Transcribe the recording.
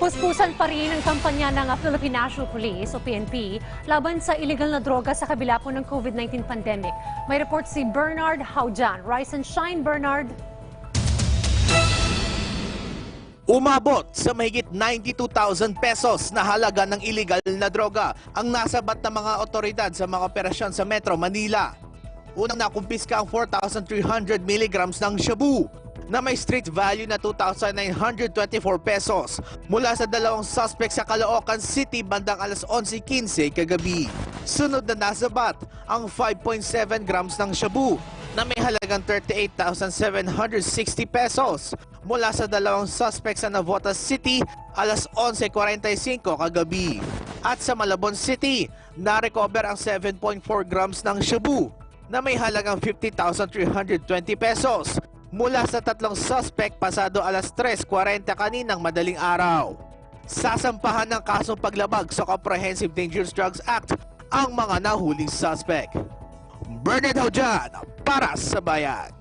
Puspusan pa rin ang kampanya ng Philippine National Police o PNP laban sa illegal na droga sa kabila po ng COVID-19 pandemic. May report si Bernard Haujan. Rise and shine, Bernard. Umabot sa mahigit 92,000 pesos na halaga ng illegal na droga ang nasabat ng mga otoridad sa mga operasyon sa Metro Manila. Unang nakumpiska ang 4,300 milligrams ng shabu na may street value na 2,924 pesos mula sa dalawang suspect sa Caloocan City bandang alas 11:15 kagabi. Sunod na nasabat ang 5.7 grams ng shabu na may halagang 38,760 pesos mula sa dalawang suspect sa Navotas City alas 11:45 kagabi. At sa Malabon City, na-recover ang 7.4 grams ng shabu na may halagang 50,320 pesos mula sa tatlong suspect pasado alas 3:40 kaninang madaling araw. Sasampahan ng kasong paglabag sa Comprehensive Dangerous Drugs Act ang mga nahuling suspect. Bernard Haujan para sa Bayan.